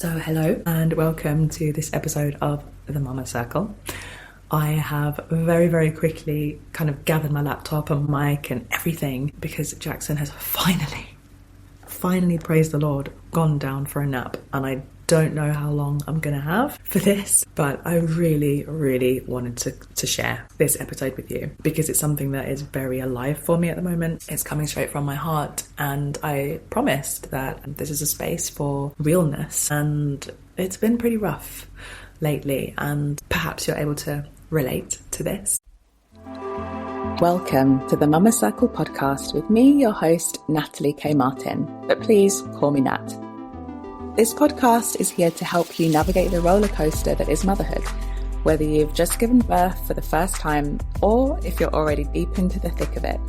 So hello and welcome to this episode of The Mama Circle. I have very, very quickly kind of gathered my laptop and mic and everything because Jackson has finally, praise the Lord, gone down for a nap, and I don't know how long I'm going to have for this, but I really, really wanted to share this episode with you because it's something that is very alive for me at the moment. It's coming straight from my heart, and I promised that this is a space for realness, and it's been pretty rough lately, and perhaps you're able to relate to this. Welcome to the Mama Circle podcast with me, your host, Natalie K. Martin, but please call me Nat. This podcast is here to help you navigate the roller coaster that is motherhood, whether you've just given birth for the first time or if you're already deep into the thick of it.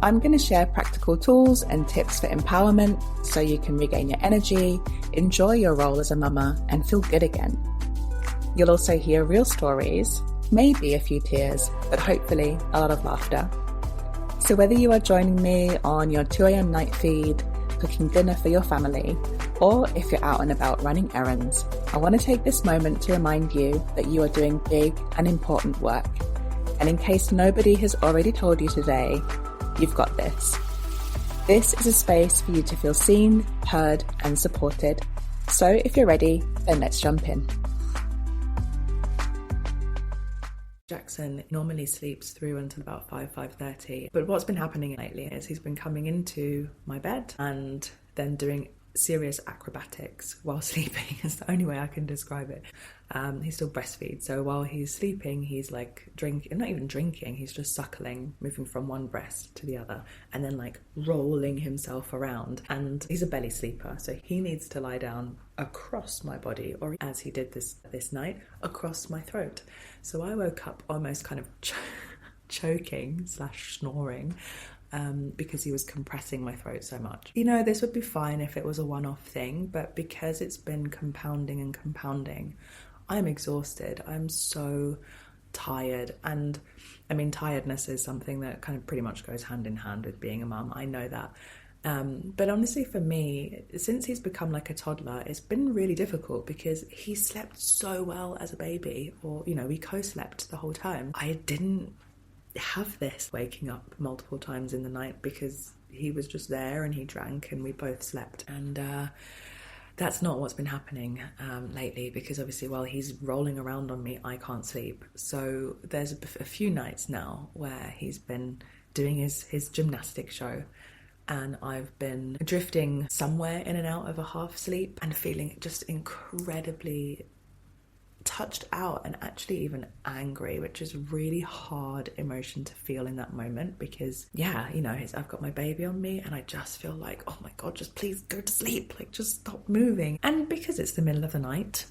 I'm going to share practical tools and tips for empowerment so you can regain your energy, enjoy your role as a mama, and feel good again. You'll also hear real stories, maybe a few tears, but hopefully a lot of laughter. So whether you are joining me on your 2 a.m. night feed, cooking dinner for your family, or if you're out and about running errands, I want to take this moment to remind you that you are doing big and important work. And in case nobody has already told you today, you've got this. This is a space for you to feel seen, heard, and supported. So if you're ready, then let's jump in. Jackson normally sleeps through until about 5:30, but what's been happening lately is he's been coming into my bed and then doing serious acrobatics while sleeping. Is the only way I can describe it. He still breastfeeds, so while he's sleeping, he's like not even drinking, he's just suckling, moving from one breast to the other, and then like rolling himself around. And he's a belly sleeper, so he needs to lie down across my body, or as he did this night, across my throat. So I woke up almost kind of choking / snoring because he was compressing my throat so much. You know, this would be fine if it was a one-off thing, but because it's been compounding, I'm exhausted. I'm so tired. And I mean, tiredness is something that kind of pretty much goes hand in hand with being a mum. I know that. But honestly, for me, since he's become like a toddler, it's been really difficult because he slept so well as a baby, or, you know, we co-slept the whole time. I didn't have this waking up multiple times in the night because he was just there and he drank and we both slept. And that's not what's been happening lately, because obviously while he's rolling around on me, I can't sleep. So there's a few nights now where he's been doing his gymnastic show, and I've been drifting somewhere in and out of a half sleep and feeling just incredibly touched out and actually even angry, which is a really hard emotion to feel in that moment because, yeah, you know, I've got my baby on me and I just feel like, oh my God, just please go to sleep, like just stop moving. And because it's the middle of the night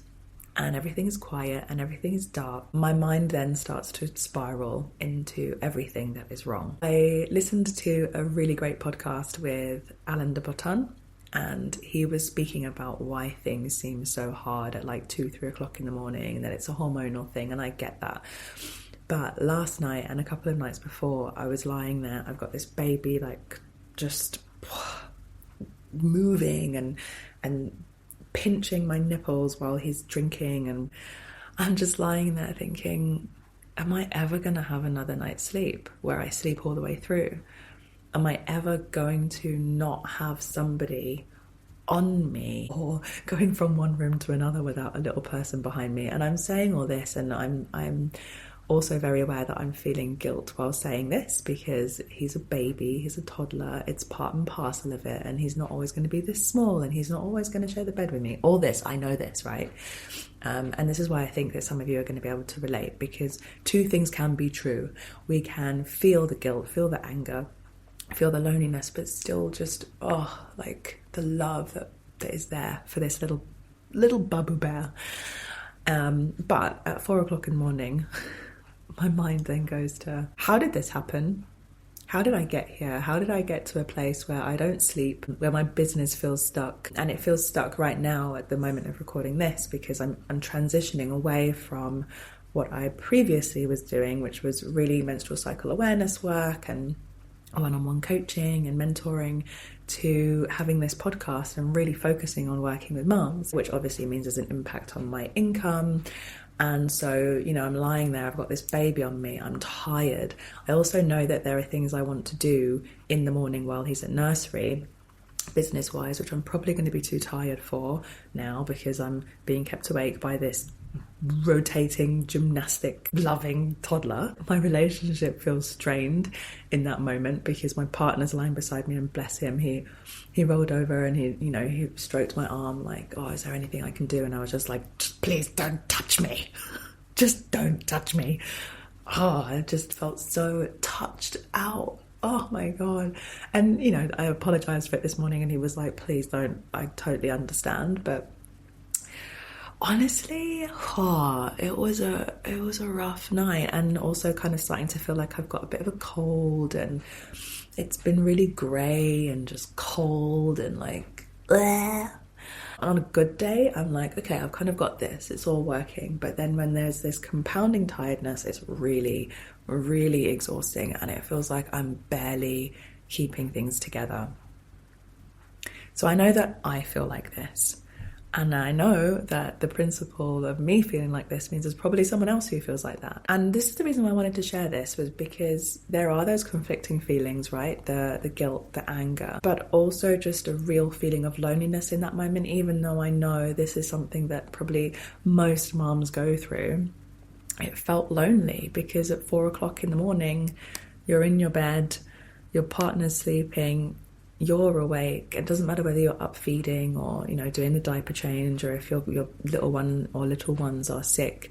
and everything is quiet and everything is dark, my mind then starts to spiral into everything that is wrong. I listened to a really great podcast with Alain de Botton, and he was speaking about why things seem so hard at like 2-3 o'clock in the morning, and that it's a hormonal thing, and I get that. But last night and a couple of nights before, I was lying there, I've got this baby like just moving and pinching my nipples while he's drinking, and I'm just lying there thinking, am I ever going to have another night's sleep where I sleep all the way through? Am I ever going to not have somebody on me or going from one room to another without a little person behind me? And I'm saying all this, and I'm also very aware that I'm feeling guilt while saying this because he's a baby, he's a toddler, it's part and parcel of it, and he's not always going to be this small, and he's not always going to share the bed with me. All this, I know this, right? And this is why I think that some of you are going to be able to relate, because two things can be true. We can feel the guilt, feel the anger, feel the loneliness, but still just, like the love that is there for this little babu bear. But at 4 o'clock in the morning, my mind then goes to, how did this happen? How did I get here? How did I get to a place where I don't sleep, where my business feels stuck? And it feels stuck right now at the moment of recording this because I'm transitioning away from what I previously was doing, which was really menstrual cycle awareness work and one-on-one coaching and mentoring to having this podcast and really focusing on working with mums, which obviously means there's an impact on my income. And so, I'm lying there, I've got this baby on me, I'm tired. I also know that there are things I want to do in the morning while he's at nursery, business-wise, which I'm probably going to be too tired for now because I'm being kept awake by this rotating, gymnastic loving toddler. My relationship feels strained in that moment because my partner's lying beside me, and bless him, he rolled over and he stroked my arm like, oh, is there anything I can do? And I was just like, please don't touch me. Just don't touch me. Oh, I just felt so touched out. Oh my God. And I apologized for it this morning and he was like, please don't, I totally understand. But honestly, it was a rough night, and also kind of starting to feel like I've got a bit of a cold, and it's been really grey and just cold and like bleh. On a good day, I'm like, okay, I've kind of got this, it's all working. But then when there's this compounding tiredness, it's really, really exhausting, and it feels like I'm barely keeping things together. So I know that I feel like this. And I know that the principle of me feeling like this means there's probably someone else who feels like that. And this is the reason why I wanted to share this, was because there are those conflicting feelings, right? The guilt, the anger, but also just a real feeling of loneliness in that moment, even though I know this is something that probably most moms go through. It felt lonely because at 4 o'clock in the morning, you're in your bed, your partner's sleeping, you're awake. It doesn't matter whether you're up feeding or doing the diaper change, or if your little one or little ones are sick.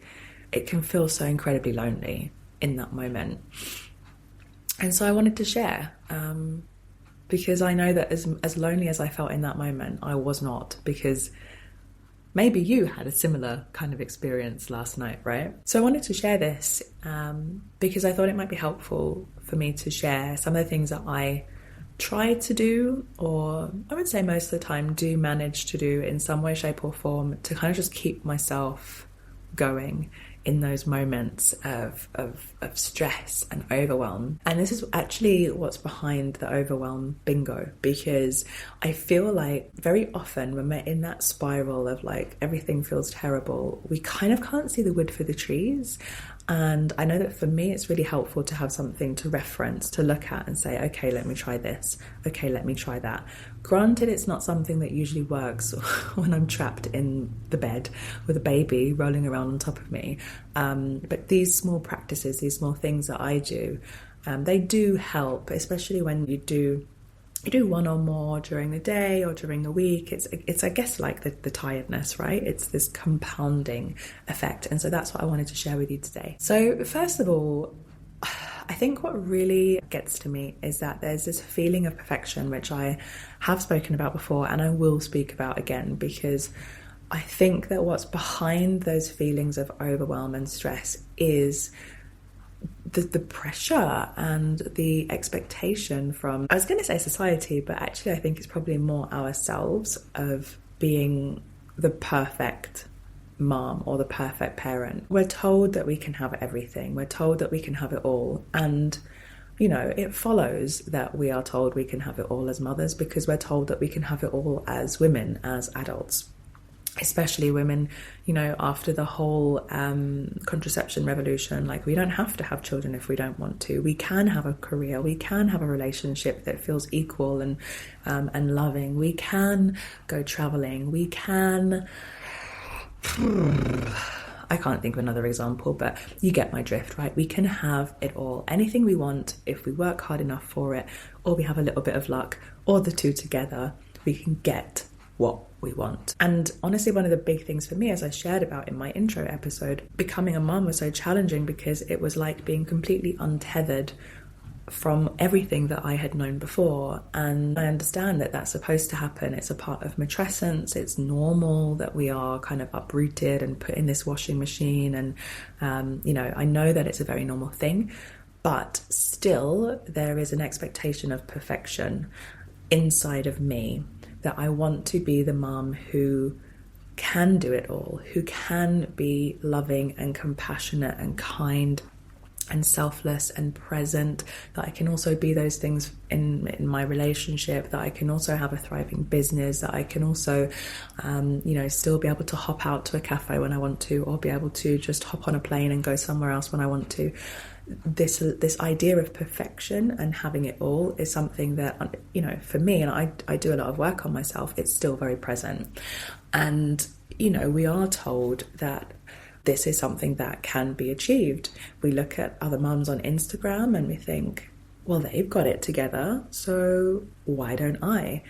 It can feel so incredibly lonely in that moment. And so I wanted to share, because I know that as lonely as I felt in that moment, I was not, because maybe you had a similar kind of experience last night, right? So I wanted to share this because I thought it might be helpful for me to share some of the things that I try to do, or I would say most of the time do manage to do in some way, shape or form, to kind of just keep myself going in those moments of stress and overwhelm. And this is actually what's behind the overwhelm bingo, because I feel like very often when we're in that spiral of like everything feels terrible, we kind of can't see the wood for the trees. And I know that for me, it's really helpful to have something to reference, to look at and say, okay, let me try this. Okay, let me try that. Granted, it's not something that usually works when I'm trapped in the bed with a baby rolling around on top of me. But these small practices, these small things that I do, they do help, especially when you do one or more during the day or during the week. It's I guess like the tiredness, right? It's this compounding effect. And so that's what I wanted to share with you today. So first of all, I think what really gets to me is that there's this feeling of perfection, which I have spoken about before and I will speak about again, because I think that what's behind those feelings of overwhelm and stress is the pressure and the expectation from, I was going to say society, but actually I think it's probably more ourselves, of being the perfect mom or the perfect parent. We're told that we can have everything. We're told that we can have it all. And, it follows that we are told we can have it all as mothers, because we're told that we can have it all as women, as adults. Especially women, after the whole contraception revolution, like we don't have to have children if we don't want to. We can have a career. We can have a relationship that feels equal and loving. We can go traveling. We can... I can't think of another example, but you get my drift, right? We can have it all. Anything we want, if we work hard enough for it, or we have a little bit of luck, or the two together, we can get what we want. And honestly, one of the big things for me, as I shared about in my intro episode, becoming a mom was so challenging because it was like being completely untethered from everything that I had known before. And I understand that that's supposed to happen. It's a part of matrescence. It's normal that we are kind of uprooted and put in this washing machine. And, I know that it's a very normal thing, but still there is an expectation of perfection inside of me, that I want to be the mum who can do it all, who can be loving and compassionate and kind and selfless and present, that I can also be those things in my relationship, that I can also have a thriving business, that I can also, still be able to hop out to a cafe when I want to, or be able to just hop on a plane and go somewhere else when I want to. This idea of perfection and having it all is something that, for me, and I do a lot of work on myself, it's still very present. And, we are told that this is something that can be achieved. We look at other mums on Instagram and we think, well, they've got it together, so why don't I?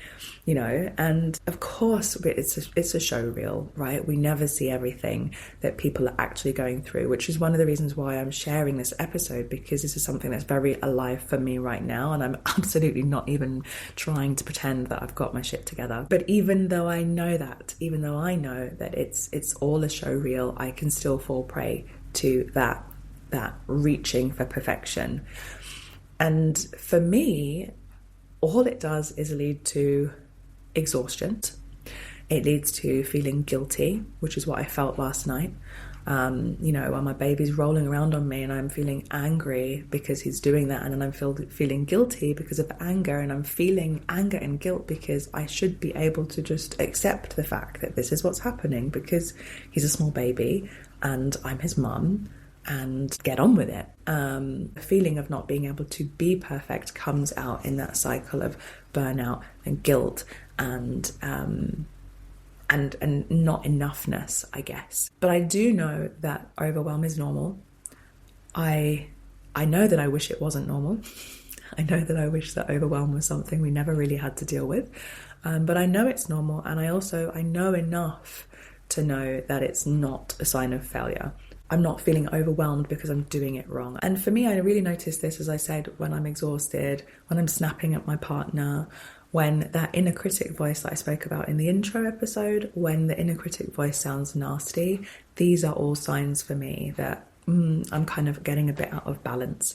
And of course it's a show reel, right? We never see everything that people are actually going through, which is one of the reasons why I'm sharing this episode, because this is something that's very alive for me right now, and I'm absolutely not even trying to pretend that I've got my shit together. But even though I know that it's all a show reel, I can still fall prey to that reaching for perfection. And for me, all it does is lead to exhaustion. It leads to feeling guilty, which is what I felt last night. When my baby's rolling around on me and I'm feeling angry because he's doing that, and then I'm feeling guilty because of anger, and I'm feeling anger and guilt because I should be able to just accept the fact that this is what's happening because he's a small baby and I'm his mum, and get on with it. The feeling of not being able to be perfect comes out in that cycle of burnout and guilt and not enoughness, I guess. But I do know that overwhelm is normal. I know that I wish it wasn't normal. I know that I wish that overwhelm was something we never really had to deal with. But I know it's normal, and I know enough to know that it's not a sign of failure. I'm not feeling overwhelmed because I'm doing it wrong. And for me, I really notice this, as I said, when I'm exhausted, when I'm snapping at my partner, when that inner critic voice that I spoke about in the intro episode, when the inner critic voice sounds nasty, these are all signs for me that I'm kind of getting a bit out of balance.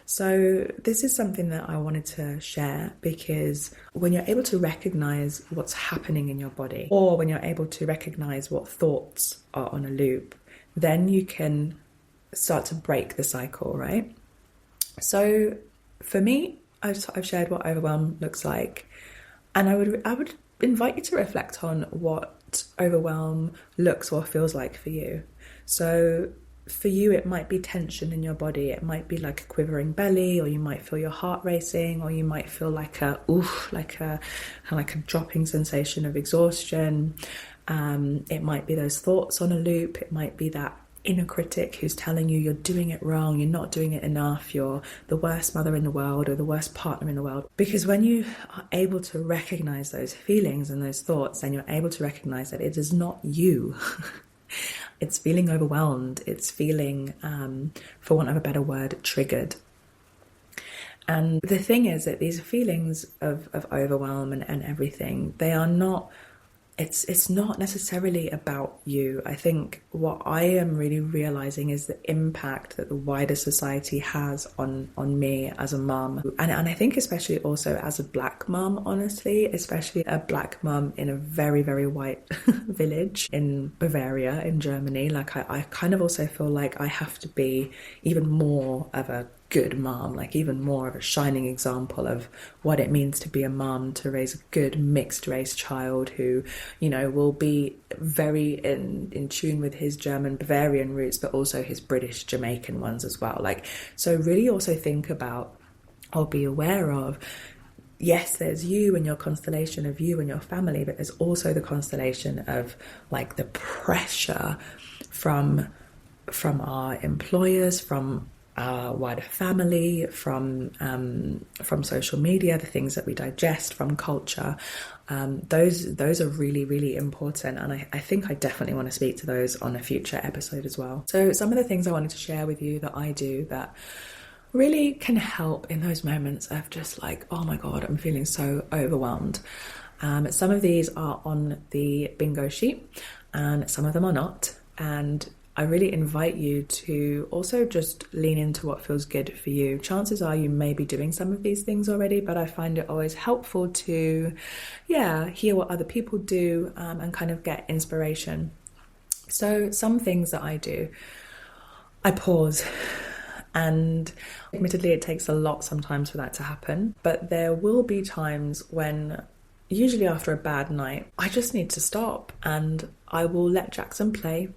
So this is something that I wanted to share, because when you're able to recognize what's happening in your body, or when you're able to recognize what thoughts are on a loop, then you can start to break the cycle, right? So for me, I've shared what overwhelm looks like, and I would invite you to reflect on what overwhelm looks or feels like for you. So for you, it might be tension in your body. It might be like a quivering belly, or you might feel your heart racing, or you might feel like a dropping sensation of exhaustion. It might be those thoughts on a loop. It might be that inner critic who's telling you you're doing it wrong, you're not doing it enough, you're the worst mother in the world or the worst partner in the world. Because when you are able to recognize those feelings and those thoughts, then you're able to recognize that it is not you. It's feeling overwhelmed. It's feeling, for want of a better word, triggered. And the thing is that these feelings of overwhelm and everything, they are not, it's not necessarily about you. I think what I am really realizing is the impact that the wider society has on me as a mum. And I think especially also as a black mum, honestly, especially a black mum in a very, very white village in Bavaria, in Germany. Like I kind of also feel like I have to be even more of a good mom, like even more of a shining example of what it means to be a mom, to raise a good mixed race child who, will be very in tune with his German Bavarian roots, but also his British Jamaican ones as well. Like, so really also think about, or be aware of, yes, there's you and your constellation of you and your family, but there's also the constellation of like the pressure from our employers, from our wider family, from social media, the things that we digest, from culture. Those are really, really important, and I think I definitely want to speak to those on a future episode as well. So some of the things I wanted to share with you that I do that really can help in those moments of just like, oh my god, I'm feeling so overwhelmed. Some of these are on the bingo sheet and some of them are not, and I really invite you to also just lean into what feels good for you. Chances are you may be doing some of these things already, but I find it always helpful to, hear what other people do and kind of get inspiration. So some things that I do, I pause And admittedly, it takes a lot sometimes for that to happen. But there will be times when, usually after a bad night, I just need to stop and I will let Jackson play.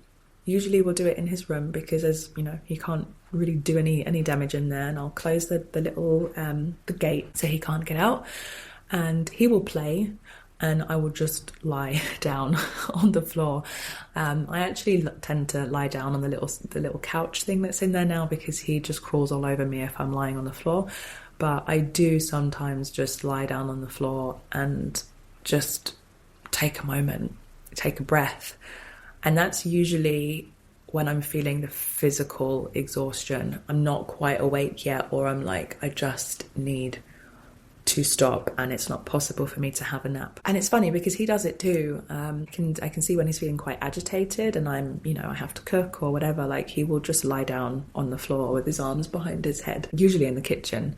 Usually we'll do it in his room because, as you know, he can't really do any damage in there, and I'll close the little the gate so he can't get out, and he will play and I will just lie down on the floor. I actually tend to lie down on the little couch thing that's in there now because he just crawls all over me if I'm lying on the floor. But I do sometimes just lie down on the floor and just take a moment, take a breath. And that's usually when I'm feeling the physical exhaustion. I'm not quite awake yet, or I'm like, I just need to stop and it's not possible for me to have a nap. And it's funny because he does it too. I can see when he's feeling quite agitated and I have to cook or whatever, like he will just lie down on the floor with his arms behind his head, usually in the kitchen,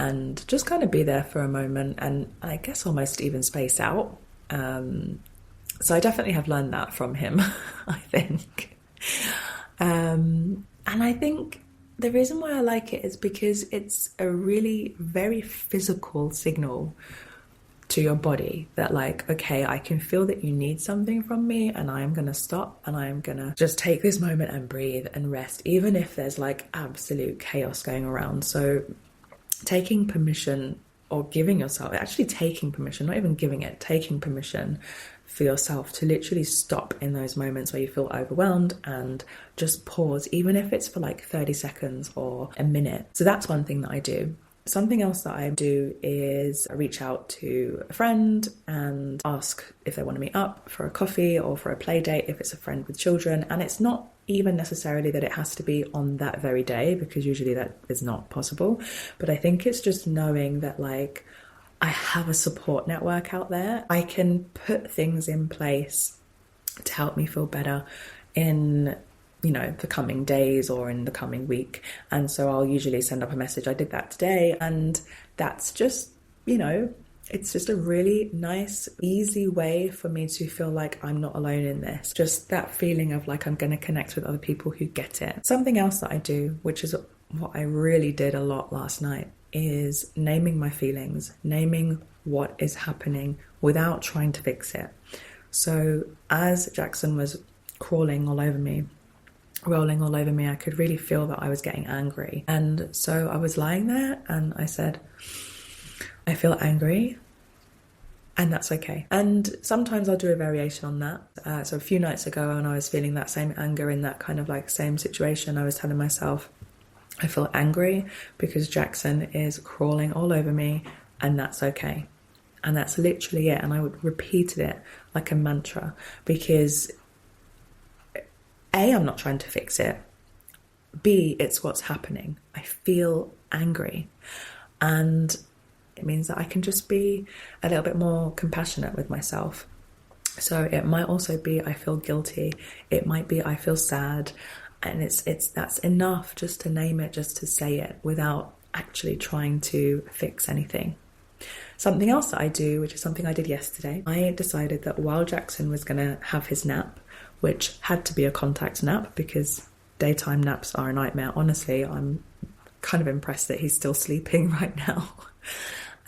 and just kind of be there for a moment, and I guess almost even space out. So I definitely have learned that from him, I think. And I think the reason why I like it is because it's a really very physical signal to your body that, like, okay, I can feel that you need something from me and I am going to stop and I am going to just take this moment and breathe and rest, even if there's like absolute chaos going around. So taking permission, or giving yourself, actually taking permission, not even giving it, taking permission for yourself to literally stop in those moments where you feel overwhelmed and just pause, even if it's for like 30 seconds or a minute. So that's one thing that I do. Something else that I do is I reach out to a friend and ask if they want to meet up for a coffee or for a play date if it's a friend with children. And it's not even necessarily that it has to be on that very day, because usually that is not possible. But I think it's just knowing that, like, I have a support network out there. I can put things in place to help me feel better in, the coming days or in the coming week. And so I'll usually send up a message. I did that today. And that's just, it's just a really nice, easy way for me to feel like I'm not alone in this. Just that feeling of like I'm going to connect with other people who get it. Something else that I do, which is what I really did a lot last night, is naming my feelings, naming what is happening without trying to fix it. So as Jackson was crawling all over me, rolling all over me, I could really feel that I was getting angry. And so I was lying there and I said, I feel angry, and that's okay. And sometimes I'll do a variation on that. So a few nights ago, when I was feeling that same anger in that kind of like same situation, I was telling myself, I feel angry because Jackson is crawling all over me, and that's okay. And that's literally it. And I would repeat it like a mantra because A, I'm not trying to fix it. B, it's what's happening. I feel angry. And it means that I can just be a little bit more compassionate with myself. So it might also be I feel guilty. It might be I feel sad. And that's enough just to name it, just to say it without actually trying to fix anything. Something else that I do, which is something I did yesterday, I decided that while Jackson was going to have his nap, which had to be a contact nap because daytime naps are a nightmare. Honestly, I'm kind of impressed that he's still sleeping right now.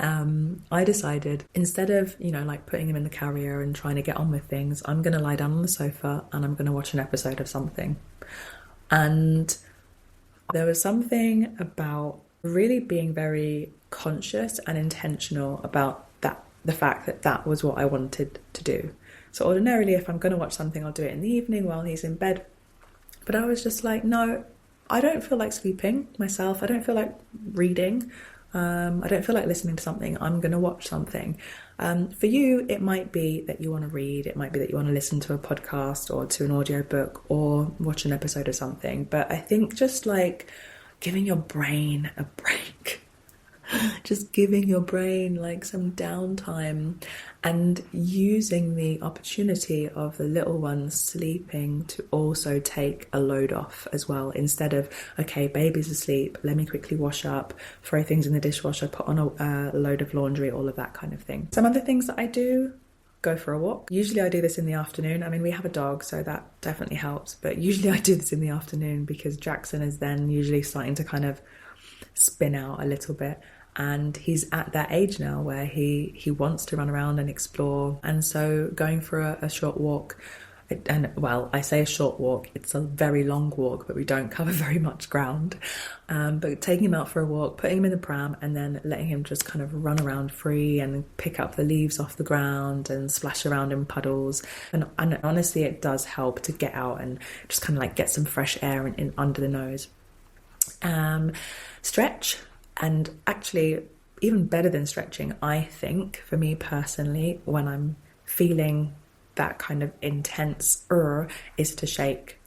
I decided instead of, like putting him in the carrier and trying to get on with things, I'm going to lie down on the sofa and I'm going to watch an episode of something. And there was something about really being very conscious and intentional about that, the fact that that was what I wanted to do. So ordinarily, if I'm going to watch something, I'll do it in the evening while he's in bed. But I was just like, no, I don't feel like sleeping myself. I don't feel like reading. I don't feel like listening to something. I'm going to watch something. For you, it might be that you want to read. It might be that you want to listen to a podcast or to an audio book or watch an episode of something. But I think just like giving your brain a break, just giving your brain like some downtime and using the opportunity of the little ones sleeping to also take a load off as well. Instead of, okay, baby's asleep, let me quickly wash up, throw things in the dishwasher, put on a load of laundry, all of that kind of thing. Some other things that I do: go for a walk. Usually I do this in the afternoon. I mean, we have a dog, so that definitely helps. But usually I do this in the afternoon because Jackson is then usually starting to kind of spin out a little bit. And he's at that age now where he wants to run around and explore. And so going for a short walk, and well, I say a short walk, it's a very long walk, but we don't cover very much ground. But taking him out for a walk, putting him in the pram, and then letting him just kind of run around free and pick up the leaves off the ground and splash around in puddles. And honestly, it does help to get out and just kind of like get some fresh air in under the nose. Stretch, and actually even better than stretching, I think, for me personally, when I'm feeling that kind of intense is to shake.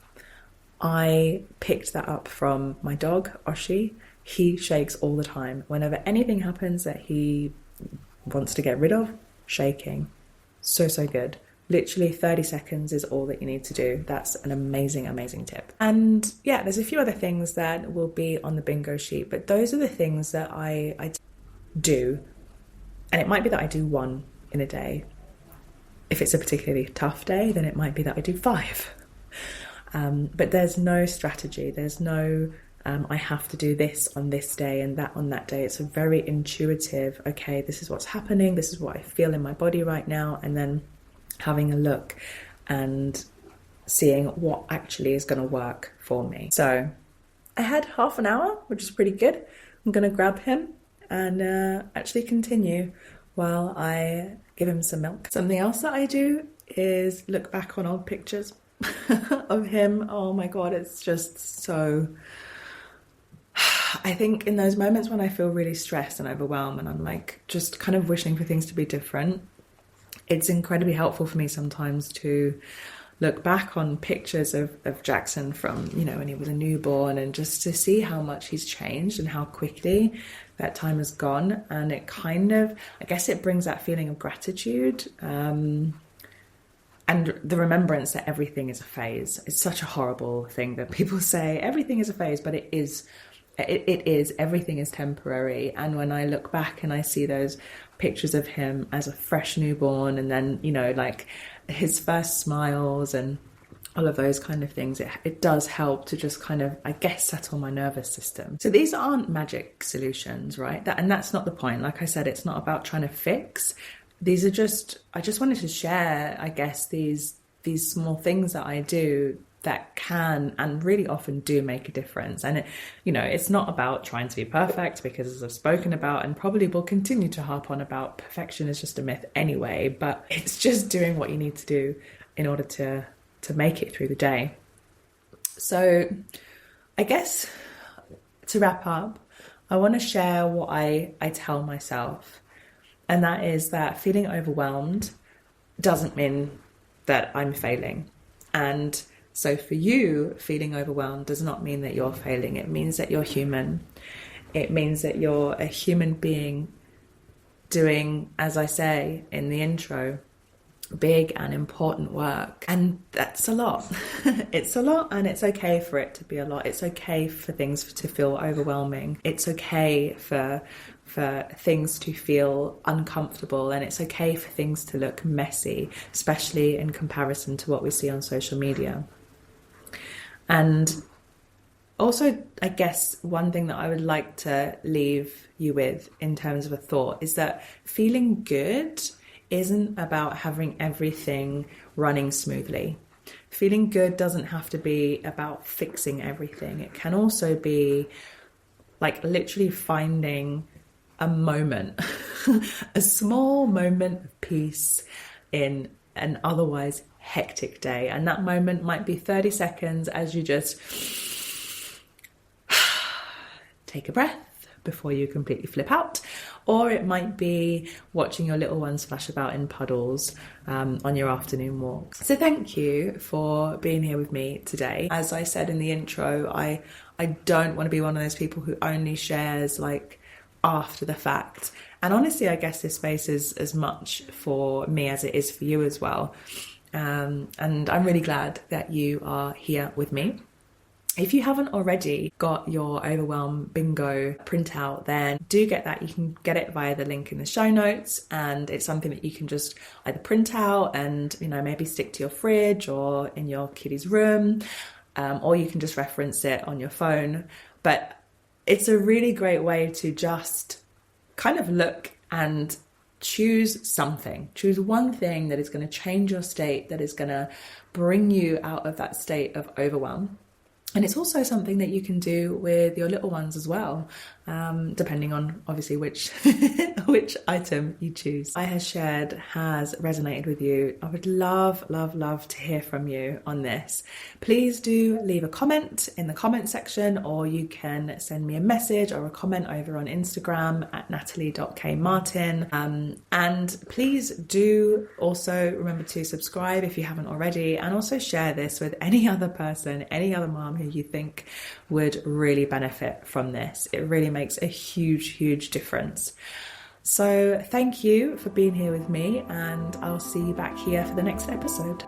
I picked that up from my dog, Oshi. He shakes all the time. Whenever anything happens that he wants to get rid of, shaking. So good. Literally 30 seconds is all that you need to do. That's an amazing, amazing tip. And yeah, there's a few other things that will be on the bingo sheet, but those are the things that I do. And it might be that I do one in a day. If it's a particularly tough day, then it might be that I do 5. But there's no strategy. There's no, I have to do this on this day and that on that day. It's a very intuitive, okay, this is what's happening. This is what I feel in my body right now. And then having a look and seeing what actually is going to work for me. So I had half an hour, which is pretty good. I'm going to grab him and actually continue while I give him some milk. Something else that I do is look back on old pictures of him. Oh my God, it's just so... I think in those moments when I feel really stressed and overwhelmed and I'm like just kind of wishing for things to be different, it's incredibly helpful for me sometimes to look back on pictures of Jackson from, you know, when he was a newborn, and just to see how much he's changed and how quickly that time has gone. And it kind of, I guess it brings that feeling of gratitude and the remembrance that everything is a phase. It's such a horrible thing that people say everything is a phase, but it is. It is. Everything is temporary. And when I look back and I see those pictures of him as a fresh newborn, and then, you know, like his first smiles and all of those kind of things, it does help to just kind of, I guess, settle my nervous system. So these aren't magic solutions, right? And that's not the point. Like I said, it's not about trying to fix. These are just, I just wanted to share, I guess, these small things that I do that can and really often do make a difference. And, you know, it's not about trying to be perfect, because as I've spoken about and probably will continue to harp on about, perfection is just a myth anyway, but it's just doing what you need to do in order to make it through the day. So I guess to wrap up, I want to share what I tell myself. And that is that feeling overwhelmed doesn't mean that I'm failing. And so for you, feeling overwhelmed does not mean that you're failing. It means that you're human. It means that you're a human being doing, as I say in the intro, big and important work. And that's a lot. It's a lot, and it's okay for it to be a lot. It's okay for things to feel overwhelming. It's okay for things to feel uncomfortable, and it's okay for things to look messy, especially in comparison to what we see on social media. And also, I guess one thing that I would like to leave you with in terms of a thought is that feeling good isn't about having everything running smoothly. Feeling good doesn't have to be about fixing everything. It can also be like literally finding a moment, a small moment of peace in an otherwise hectic day. And that moment might be 30 seconds as you just take a breath before you completely flip out. Or it might be watching your little one splash about in puddles on your afternoon walk. So thank you for being here with me today. As I said in the intro, I don't want to be one of those people who only shares like after the fact. And honestly, I guess this space is as much for me as it is for you as well. And I'm really glad that you are here with me. If you haven't already got your Overwhelm Bingo printout, then do get that. You can get it via the link in the show notes, and it's something that you can just either print out and, maybe stick to your fridge or in your kiddie's room, or you can just reference it on your phone. But it's a really great way to just kind of look and choose one thing that is going to change your state, that is going to bring you out of that state of overwhelm. And it's also something that you can do with your little ones as well, depending on obviously which which item you choose. I has shared has resonated with you. I would love, love, love to hear from you on this. Please do leave a comment in the comment section, or you can send me a message or a comment over on Instagram at natalie.kmartin. And please do also remember to subscribe if you haven't already, and also share this with any other person, any other mom who you think would really benefit from this. It really makes a huge, huge difference. So thank you for being here with me, and I'll see you back here for the next episode.